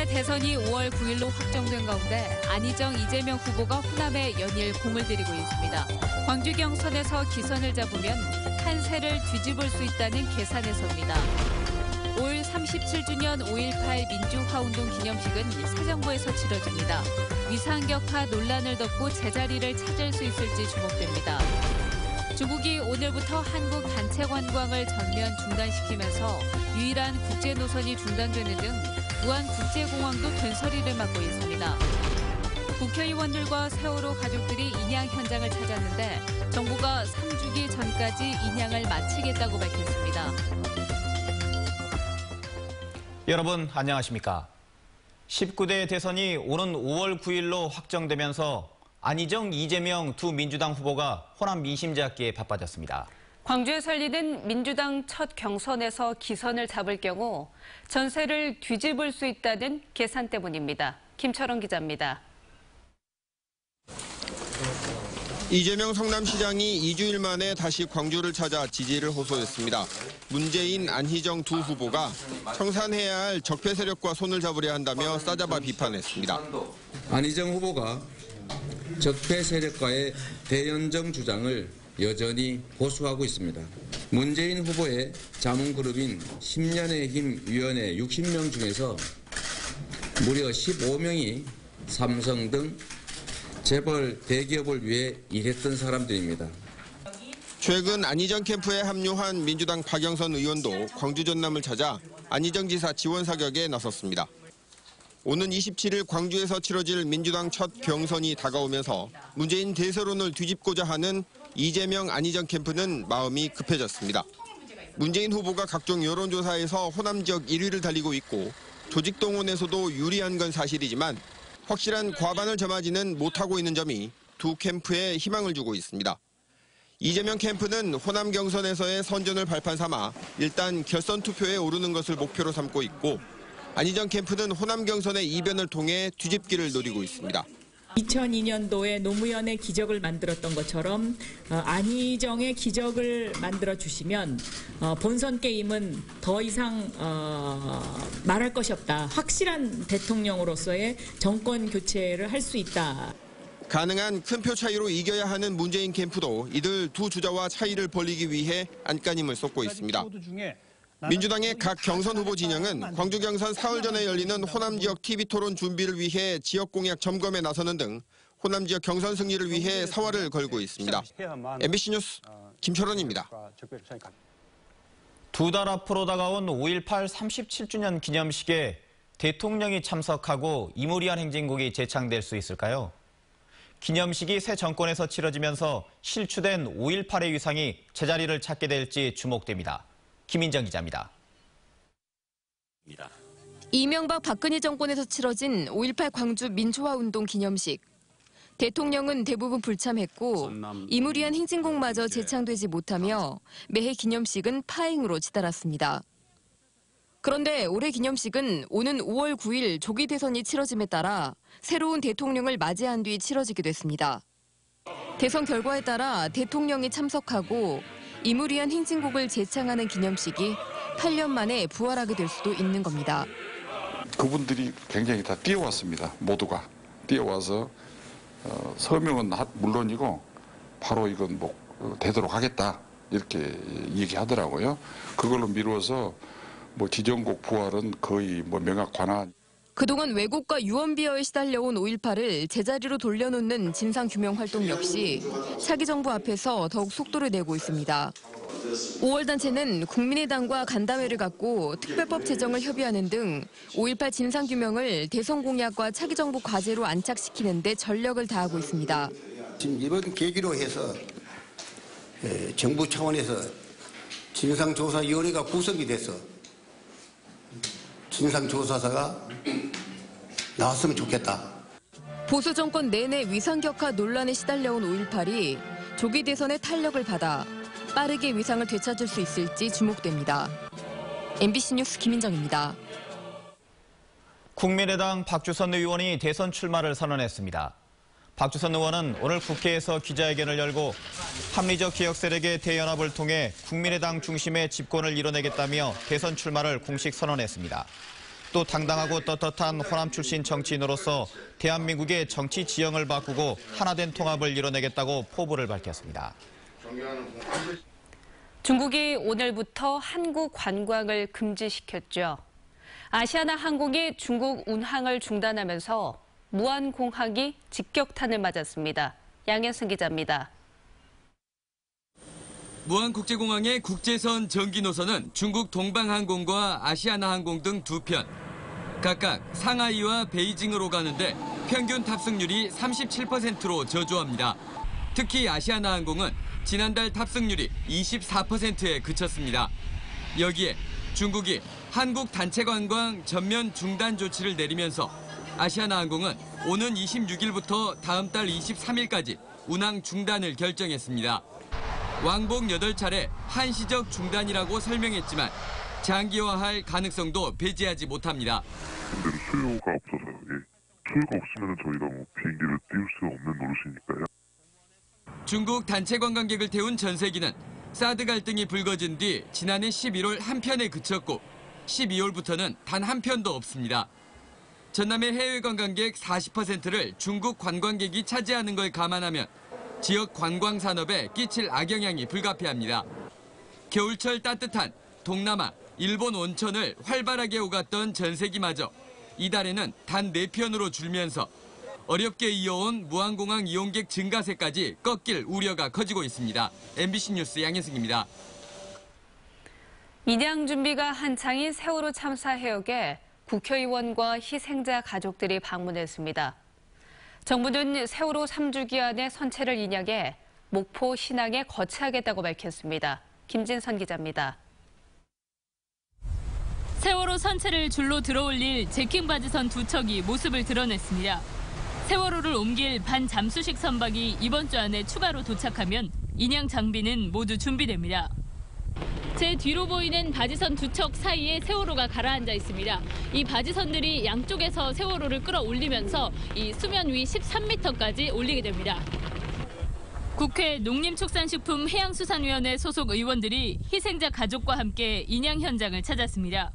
국내 대선이 5월 9일로 확정된 가운데 안희정, 이재명 후보가 호남에 연일 공을 들이고 있습니다. 광주 경선에서 기선을 잡으면 한 세를 뒤집을 수 있다는 계산에서입니다. 5일 37주년 5.18 민주화운동 기념식은 새 정부에서 치러집니다. 위상격파 논란을 덮고 제자리를 찾을 수 있을지 주목됩니다. 중국이 오늘부터 한국 단체 관광을 전면 중단시키면서 유일한 국제 노선이 중단되는 등 우한국제공항도 된소리를 맡고 있습니다. 국회의원들과 세월호 가족들이 인양 현장을 찾았는데 정부가 3주기 전까지 인양을 마치겠다고 밝혔습니다. 여러분 안녕하십니까? 19대 대선이 오는 5월 9일로 확정되면서 안희정, 이재명 두 민주당 후보가 호남 민심 잡기에 바빠졌습니다. 광주에 열리는 민주당 첫 경선에서 기선을 잡을 경우 전세를 뒤집을 수 있다는 계산 때문입니다. 김철원 기자입니다. 이재명 성남시장이 2주일 만에 다시 광주를 찾아 지지를 호소했습니다. 문재인, 안희정 두 후보가 청산해야 할 적폐 세력과 손을 잡으려 한다며 싸잡아 비판했습니다. 안희정 후보가 적폐 세력과의 대연정 주장을 여전히 고수하고 있습니다. 문재인 후보의 자문그룹인 10년의 힘 위원회 60명 중에서 무려 15명이 삼성 등 재벌 대기업을 위해 일했던 사람들입니다. 최근 안희정 캠프에 합류한 민주당 박영선 의원도 광주 전남을 찾아 안희정 지사 지원 사격에 나섰습니다. 오는 27일 광주에서 치러질 민주당 첫 경선이 다가오면서 문재인 대세론을 뒤집고자 하는 이재명, 안희정 캠프는 마음이 급해졌습니다. 문재인 후보가 각종 여론조사에서 호남 지역 1위를 달리고 있고 조직 동원에서도 유리한 건 사실이지만 확실한 과반을 점하지는 못하고 있는 점이 두 캠프에 희망을 주고 있습니다. 이재명 캠프는 호남 경선에서의 선전을 발판 삼아 일단 결선 투표에 오르는 것을 목표로 삼고 있고 안희정 캠프는 호남 경선의 이변을 통해 뒤집기를 노리고 있습니다. 2002년도에 노무현의 기적을 만들었던 것처럼 안희정의 기적을 만들어 주시면 본선 게임은 더 이상 말할 것이 없다. 확실한 대통령으로서의 정권 교체를 할 수 있다. 가능한 큰 표 차이로 이겨야 하는 문재인 캠프도 이들 두 주자와 차이를 벌리기 위해 안간힘을 쏟고 있습니다. 민주당의 각 경선 후보 진영은 광주 경선 사흘 전에 열리는 호남 지역 TV 토론 준비를 위해 지역 공약 점검에 나서는 등 호남 지역 경선 승리를 위해 사활을 걸고 있습니다. MBC 뉴스 김철원입니다. 두 달 앞으로 다가온 5.18 37주년 기념식에 대통령이 참석하고 이무리한 행진곡이 재창될 수 있을까요? 기념식이 새 정권에서 치러지면서 실추된 5.18의 위상이 제자리를 찾게 될지 주목됩니다. 김인정 기자입니다. 이명박 박근혜 정권에서 치러진 5.18 광주 민주화운동 기념식. 대통령은 대부분 불참했고 이무리한 행진곡마저 재창되지 못하며 매해 기념식은 파행으로 치달았습니다. 그런데 올해 기념식은 오는 5월 9일 조기 대선이 치러짐에 따라 새로운 대통령을 맞이한 뒤 치러지게 됐습니다. 대선 결과에 따라 대통령이 참석하고 이무리한 행진곡을 재창하는 기념식이 8년 만에 부활하게 될 수도 있는 겁니다. 그분들이 굉장히 다 뛰어왔습니다. 모두가 뛰어와서 서명은 물론이고 바로 이건 뭐 되도록 하겠다 이렇게 얘기하더라고요. 그걸로 미루어서 뭐 지정곡 부활은 거의 뭐 명확 관한. 그동안 왜곡과 유언비어에 시달려온 5.18을 제자리로 돌려놓는 진상규명 활동 역시 차기 정부 앞에서 더욱 속도를 내고 있습니다. 5월 단체는 국민의당과 간담회를 갖고 특별법 제정을 협의하는 등 5.18 진상규명을 대선 공약과 차기 정부 과제로 안착시키는 데 전력을 다하고 있습니다. 지금 이번 계기로 해서 정부 차원에서 진상조사위원회가 구성이 돼서 진상조사사가 나왔으면 좋겠다. 보수 정권 내내 위상격하 논란에 시달려온 5.18이 조기 대선의 탄력을 받아 빠르게 위상을 되찾을 수 있을지 주목됩니다. MBC 뉴스 김인정입니다. 국민의당 박주선 의원이 대선 출마를 선언했습니다. 박주선 의원은 오늘 국회에서 기자회견을 열고 합리적 개혁 세력의 대연합을 통해 국민의당 중심의 집권을 이뤄내겠다며 대선 출마를 공식 선언했습니다. 또 당당하고 떳떳한 호남 출신 정치인으로서 대한민국의 정치 지형을 바꾸고 하나된 통합을 이뤄내겠다고 포부를 밝혔습니다. 중국이 오늘부터 한국 관광을 금지시켰죠. 아시아나 항공이 중국 운항을 중단하면서 무안공항이 직격탄을 맞았습니다. 양현승 기자입니다. 무안국제공항의 국제선 정기 노선은 중국 동방항공과 아시아나항공 등 두 편, 각각 상하이와 베이징으로 가는데 평균 탑승률이 37%로 저조합니다. 특히 아시아나항공은 지난달 탑승률이 24%에 그쳤습니다. 여기에 중국이 한국 단체 관광 전면 중단 조치를 내리면서 아시아나항공은 오는 26일부터 다음 달 23일까지 운항 중단을 결정했습니다. 왕복 8차례 한시적 중단이라고 설명했지만 장기화할 가능성도 배제하지 못합니다. 근데 수요가 없어서 수요가 없으면 저희가 비행기를 띄울 수 없는 노릇이니까요. 중국 단체 관광객을 태운 전세기는 사드 갈등이 불거진 뒤 지난해 11월 한 편에 그쳤고 12월부터는 단 한 편도 없습니다. 전남의 해외 관광객 40%를 중국 관광객이 차지하는 걸 감안하면 지역 관광 산업에 끼칠 악영향이 불가피합니다. 겨울철 따뜻한 동남아, 일본 온천을 활발하게 오갔던 전세기마저 이달에는 단 4편으로 줄면서 어렵게 이어온 무안공항 이용객 증가세까지 꺾일 우려가 커지고 있습니다. MBC 뉴스 양현승입니다. 인양 준비가 한창인 세월호 참사 해역에 국회의원과 희생자 가족들이 방문했습니다. 정부는 세월호 3주기 안에 선체를 인양해 목포 신항에 거치하겠다고 밝혔습니다. 김진선 기자입니다. 세월호 선체를 줄로 들어올릴 제킹 바지선 2척이 모습을 드러냈습니다. 세월호를 옮길 반잠수식 선박이 이번 주 안에 추가로 도착하면 인양 장비는 모두 준비됩니다. 제 뒤로 보이는 바지선 2척 사이에 세월호가 가라앉아 있습니다. 이 바지선들이 양쪽에서 세월호를 끌어올리면서 이 수면 위 13m까지 올리게 됩니다. 국회 농림축산식품 해양수산위원회 소속 의원들이 희생자 가족과 함께 인양 현장을 찾았습니다.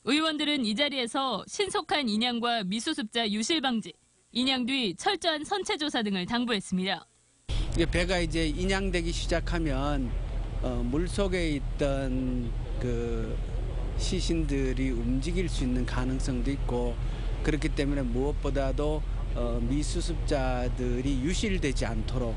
의원들은 이 자리에서 신속한 인양과 미수습자 유실 방지, 인양 뒤 철저한 선체 조사 등을 당부했습니다. 배가 이제 인양되기 시작하면 물속에 있던 그 시신들이 움직일 수 있는 가능성도 있고, 그렇기 때문에 무엇보다도 미수습자들이 유실되지 않도록.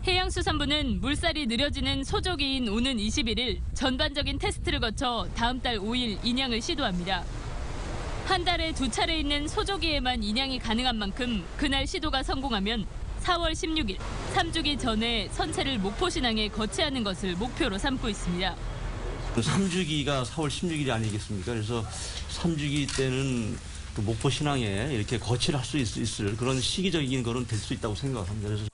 해양수산부는 물살이 느려지는 소조기인 오는 21일 전반적인 테스트를 거쳐 다음 달 5일 인양을 시도합니다. 한 달에 2차례 있는 소조기에만 인양이 가능한 만큼 그날 시도가 성공하면 4월 16일 3주기 전에 선체를 목포신항에 거치하는 것을 목표로 삼고 있습니다. 3주기가 4월 16일이 아니겠습니까? 그래서 3주기 때는 그 목포신항에 이렇게 거치를 할 수 있을 그런 시기적인 거는 될 수 있다고 생각합니다. 그래서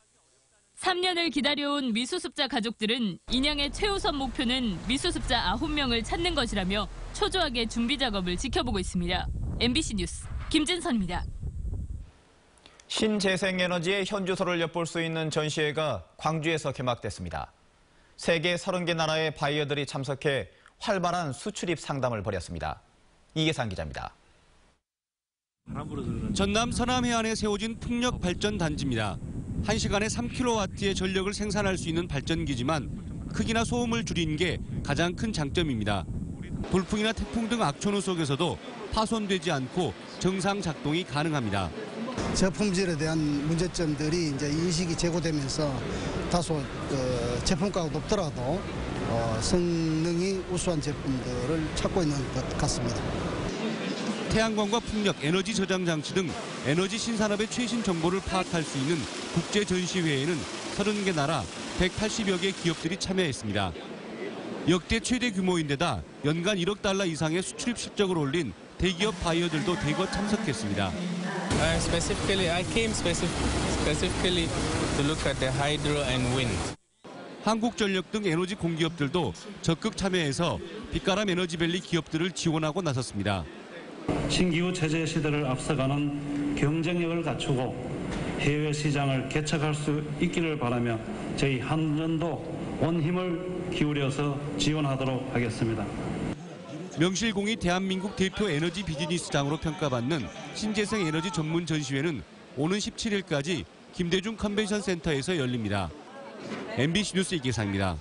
3년을 기다려온 미수습자 가족들은 인양의 최우선 목표는 미수습자 9명을 찾는 것이라며 초조하게 준비 작업을 지켜보고 있습니다. MBC 뉴스 김진선입니다. 신재생에너지의 현주소를 엿볼 수 있는 전시회가 광주에서 개막됐습니다. 세계 30개 나라의 바이어들이 참석해 활발한 수출입 상담을 벌였습니다. 이계상 기자입니다. 전남 서남해안에 세워진 풍력 발전 단지입니다. 1시간에 3kW의 전력을 생산할 수 있는 발전기지만 크기나 소음을 줄인 게 가장 큰 장점입니다. 돌풍이나 태풍 등 악천후 속에서도 파손되지 않고 정상 작동이 가능합니다. 저품질에 대한 문제점들이 이제 인식이 제고되면서 다소 제품가가 높더라도 성능이 우수한 제품들을 찾고 있는 것 같습니다. 태양광과 풍력, 에너지 저장 장치 등 에너지 신산업의 최신 정보를 파악할 수 있는 국제 전시회에는 30개 나라 180여 개 기업들이 참여했습니다. 역대 최대 규모인데다 연간 1억 달러 이상의 수출입 실적을 올린 대기업 바이어들도 대거 참석했습니다. I came specifically to look at the hydro and wind. 한국전력 등 에너지 공기업들도 적극 참여해서 빛가람 에너지밸리 기업들을 지원하고 나섰습니다. 신기후 체제 시대를 앞서가는 경쟁력을 갖추고 해외 시장을 개척할 수 있기를 바라며 저희 한전도 온 힘을 기울여서 지원하도록 하겠습니다. 명실공히 대한민국 대표 에너지 비즈니스장으로 평가받는 신재생 에너지 전문 전시회는 오는 17일까지 김대중 컨벤션 센터에서 열립니다. MBC 뉴스 이기상입니다.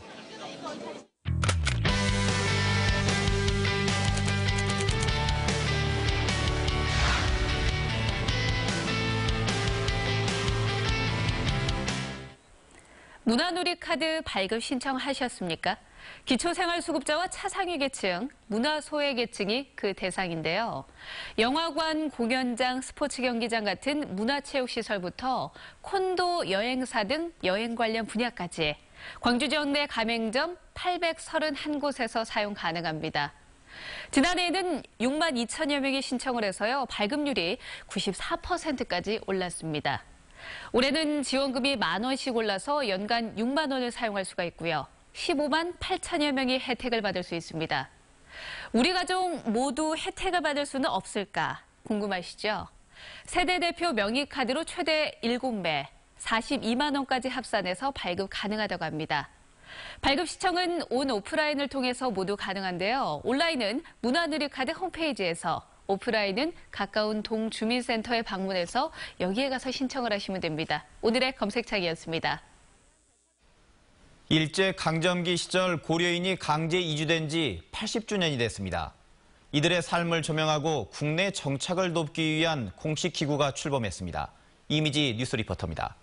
문화놀이 카드 발급 신청하셨습니까? 기초생활수급자와 차상위 계층, 문화소외계층이 그 대상인데요. 영화관, 공연장, 스포츠 경기장 같은 문화체육시설부터 콘도, 여행사 등 여행 관련 분야까지 광주지역 내 가맹점 831곳에서 사용 가능합니다. 지난해에는 6만 2천여 명이 신청을 해서요. 발급률이 94%까지 올랐습니다. 올해는 지원금이 10,000원씩 올라서 연간 6만 원을 사용할 수가 있고요. 15만 8천여 명이 혜택을 받을 수 있습니다. 우리 가족 모두 혜택을 받을 수는 없을까 궁금하시죠? 세대 대표 명의카드로 최대 7매, 42만 원까지 합산해서 발급 가능하다고 합니다. 발급 시청은 온 오프라인을 통해서 모두 가능한데요. 온라인은 문화누리카드 홈페이지에서, 오프라인은 가까운 동주민센터에 방문해서 여기에 가서 신청을 하시면 됩니다. 오늘의 검색창이었습니다. 일제강점기 시절 고려인이 강제 이주된 지 80주년이 됐습니다. 이들의 삶을 조명하고 국내 정착을 돕기 위한 공식 기구가 출범했습니다. 이미지 뉴스 리포터입니다.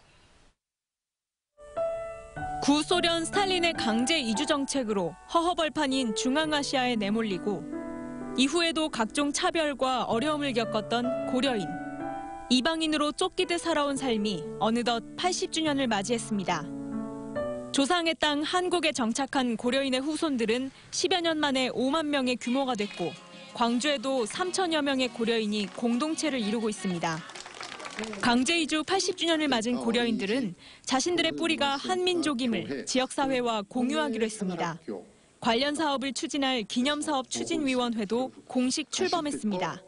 구소련 스탈린의 강제 이주 정책으로 허허벌판인 중앙아시아에 내몰리고 이후에도 각종 차별과 어려움을 겪었던 고려인. 이방인으로 쫓기듯 살아온 삶이 어느덧 80주년을 맞이했습니다. 조상의 땅 한국에 정착한 고려인의 후손들은 10여 년 만에 5만 명의 규모가 됐고 광주에도 3천여 명의 고려인이 공동체를 이루고 있습니다. 강제 이주 80주년을 맞은 고려인들은 자신들의 뿌리가 한민족임을 지역사회와 공유하기로 했습니다. 관련 사업을 추진할 기념사업 추진위원회도 공식 출범했습니다.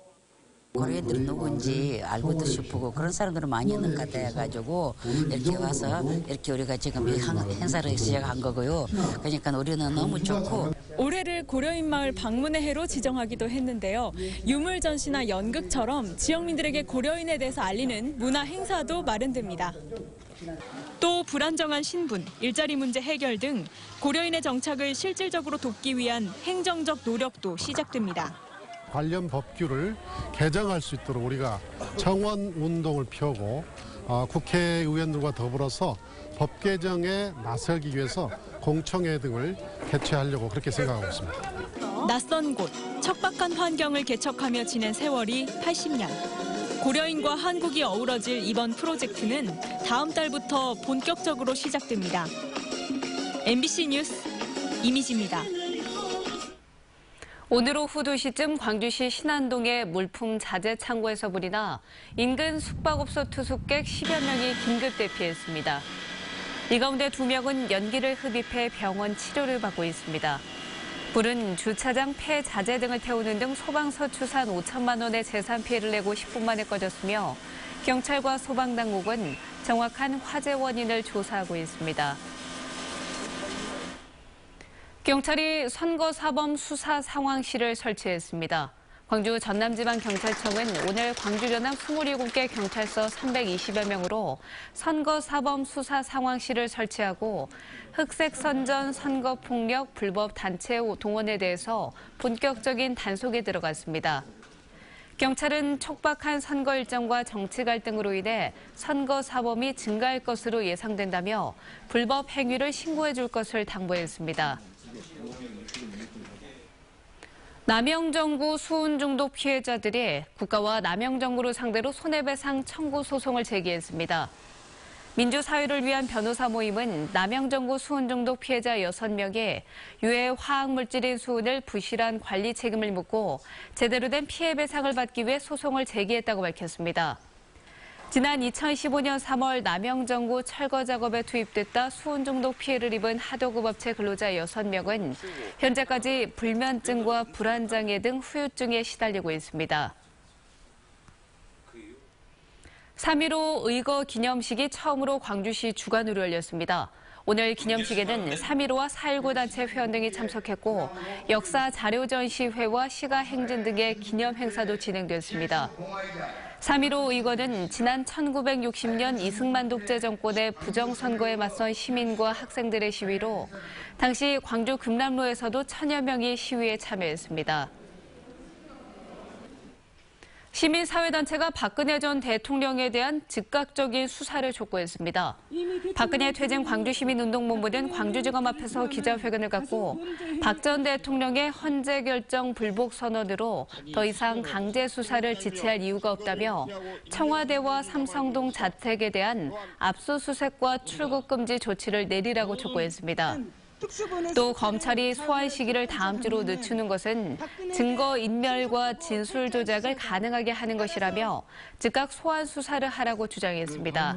고려인들이 누군지 알고도 싶고 그런 사람들은 많이 있는 것 같아가지고 이렇게 와서 이렇게 우리가 지금 이 행사를 시작한 거고요. 그러니까 우리는 너무 좋고. 올해를 고려인 마을 방문의 해로 지정하기도 했는데요. 유물 전시나 연극처럼 지역민들에게 고려인에 대해서 알리는 문화 행사도 마련됩니다. 또 불안정한 신분, 일자리 문제 해결 등 고려인의 정착을 실질적으로 돕기 위한 행정적 노력도 시작됩니다. 관련 법규를 개정할 수 있도록 우리가 청원 운동을 펴고 국회의원들과 더불어서 법 개정에 나서기 위해서 공청회 등을 개최하려고 그렇게 생각하고 있습니다. 낯선 곳, 척박한 환경을 개척하며 지낸 세월이 80년. 고려인과 한국이 어우러질 이번 프로젝트는 다음 달부터 본격적으로 시작됩니다. MBC 뉴스 이미지입니다. 오늘 오후 2시쯤 광주시 신안동의 물품 자재 창고에서 불이 나 인근 숙박업소 투숙객 10여 명이 긴급 대피했습니다. 이 가운데 2명은 연기를 흡입해 병원 치료를 받고 있습니다. 불은 주차장 폐 자재 등을 태우는 등 소방서 추산 5천만 원의 재산 피해를 내고 10분 만에 꺼졌으며 경찰과 소방당국은 정확한 화재 원인을 조사하고 있습니다. 경찰이 선거사범 수사 상황실을 설치했습니다. 광주 전남지방경찰청은 오늘 광주 전남 27개 경찰서 320여 명으로 선거사범 수사 상황실을 설치하고 흑색선전, 선거폭력, 불법 단체 동원에 대해서 본격적인 단속에 들어갔습니다. 경찰은 촉박한 선거 일정과 정치 갈등으로 인해 선거사범이 증가할 것으로 예상된다며 불법 행위를 신고해 줄 것을 당부했습니다. 남영정구 수은 중독 피해자들이 국가와 남영정구를 상대로 손해배상 청구 소송을 제기했습니다. 민주사회를 위한 변호사 모임은 남영정구 수은 중독 피해자 6명이 유해 화학물질인 수은을 부실한 관리 책임을 묻고 제대로 된 피해 배상을 받기 위해 소송을 제기했다고 밝혔습니다. 지난 2015년 3월 남영정구 철거 작업에 투입됐다 수은 중독 피해를 입은 하도급 업체 근로자 6명은 현재까지 불면증과 불안장애 등 후유증에 시달리고 있습니다. 3.15 의거 기념식이 처음으로 광주시 주관으로 열렸습니다. 오늘 기념식에는 3.15와 4.19 단체 회원 등이 참석했고 역사 자료 전시회와 시가 행진 등의 기념 행사도 진행됐습니다. 3.15 의거는 지난 1960년 이승만 독재 정권의 부정선거에 맞선 시민과 학생들의 시위로 당시 광주 금남로에서도 1000여 명이 시위에 참여했습니다. 시민사회단체가 박근혜 전 대통령에 대한 즉각적인 수사를 촉구했습니다. 박근혜 퇴진 광주시민운동본부는 광주지검 앞에서 기자회견을 갖고 박 전 대통령의 헌재 결정 불복 선언으로 더 이상 강제 수사를 지체할 이유가 없다며 청와대와 삼성동 자택에 대한 압수수색과 출국 금지 조치를 내리라고 촉구했습니다. 또 검찰이 소환 시기를 다음 주로 늦추는 것은 증거 인멸과 진술 조작을 가능하게 하는 것이라며 즉각 소환 수사를 하라고 주장했습니다.